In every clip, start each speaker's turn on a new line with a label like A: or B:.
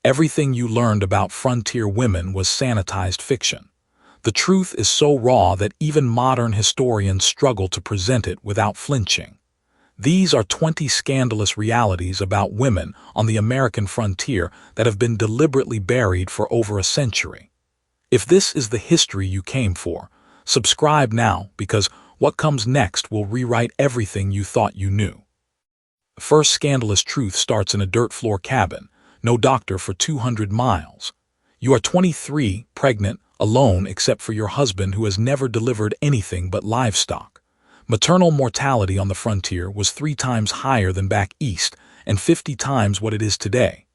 A: Everything you learned about frontier women was sanitized fiction. The truth is so raw that even modern historians struggle to present it without flinching. These are 20 scandalous realities about women on the American frontier that have been deliberately buried for over a century. If this is the history you came for, subscribe now, because what comes next will rewrite everything you thought you knew. The first scandalous truth starts in a dirt floor cabin, no doctor for 200 miles. You are 23, pregnant, alone except for your husband who has never delivered anything but livestock. Maternal mortality on the frontier was 3 times higher than back east and 50 times what it is today.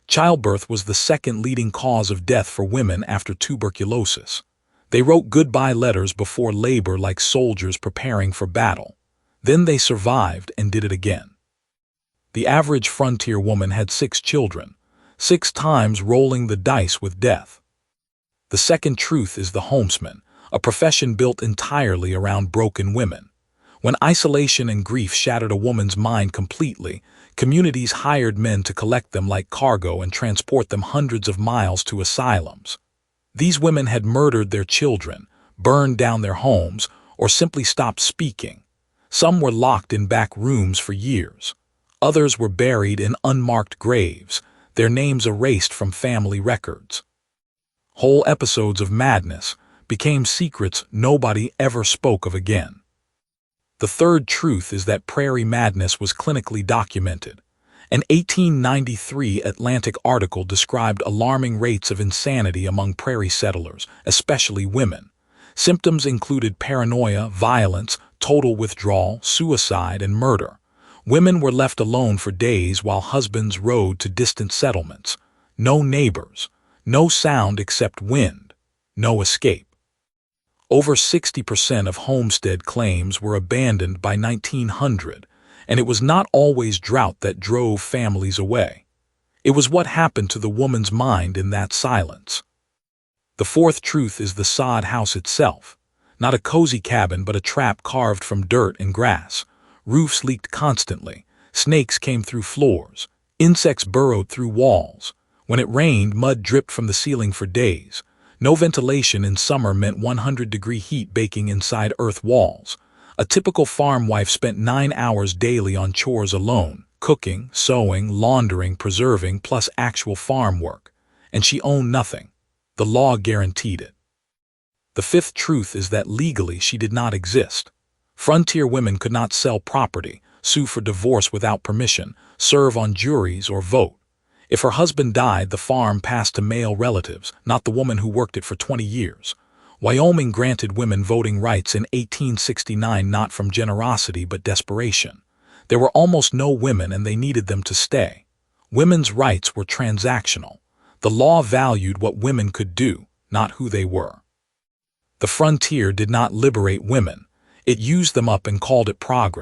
A: Childbirth was the second leading cause of death for women after tuberculosis. They wrote goodbye letters before labor like soldiers preparing for battle. Then they survived and did it again. The average frontier woman had 6 children, 6 times rolling the dice with death. The second truth is the homesman, a profession built entirely around broken women. When isolation and grief shattered a woman's mind completely, communities hired men to collect them like cargo and transport them hundreds of miles to asylums. These women had murdered their children, burned down their homes, or simply stopped speaking. Some were locked in back rooms for years. Others were buried in unmarked graves, their names erased from family records. Whole episodes of madness became secrets nobody ever spoke of again. The third truth is that prairie madness was clinically documented. An 1893 Atlantic article described alarming rates of insanity among prairie settlers, especially women. Symptoms included paranoia, violence, total withdrawal, suicide, and murder. Women were left alone for days while husbands rode to distant settlements. No neighbors, no sound except wind, no escape. Over 60% of homestead claims were abandoned by 1900, and it was not always drought that drove families away. It was what happened to the woman's mind in that silence. The fourth truth is the sod house itself. Not a cozy cabin, but a trap carved from dirt and grass. Roofs leaked constantly. Snakes came through floors. Insects burrowed through walls. When it rained, mud dripped from the ceiling for days. No ventilation in summer meant 100-degree heat baking inside earth walls. A typical farm wife spent 9 hours daily on chores alone, cooking, sewing, laundering, preserving, plus actual farm work. And she owned nothing. The law guaranteed it. The fifth truth is that legally she did not exist. Frontier women could not sell property, sue for divorce without permission, serve on juries, or vote. If her husband died, the farm passed to male relatives, not the woman who worked it for 20 years. Wyoming granted women voting rights in 1869 not from generosity but desperation. There were almost no women and they needed them to stay. Women's rights were transactional. The law valued what women could do, not who they were. The frontier did not liberate women. It used them up and called it progress.